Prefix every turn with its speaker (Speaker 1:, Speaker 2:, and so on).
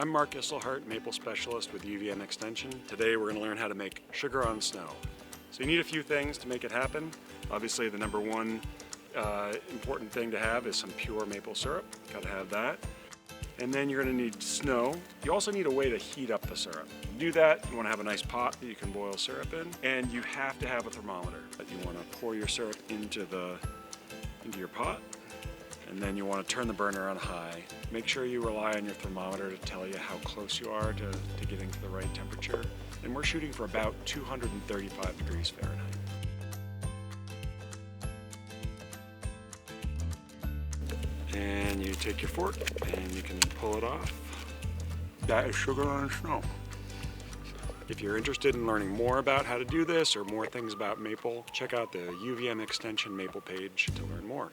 Speaker 1: I'm Mark Isselhardt, Maple Specialist with UVM Extension. Today we're going to learn how to make sugar on snow. So you need a few things to make it happen. Obviously the number one important thing to have is some pure maple syrup. Got to have that. And then you're going to need snow. You also need a way to heat up the syrup. To do that, you want to have a nice pot that you can boil syrup in, and you have to have a thermometer. You want to pour your syrup into your pot, and then you want to turn the burner on high. Make sure you rely on your thermometer to tell you how close you are to getting to the right temperature. And we're shooting for about 235 degrees Fahrenheit. And you take your fork and you can pull it off. That is sugar on snow. If you're interested in learning more about how to do this or more things about maple, check out the UVM Extension Maple page to learn more.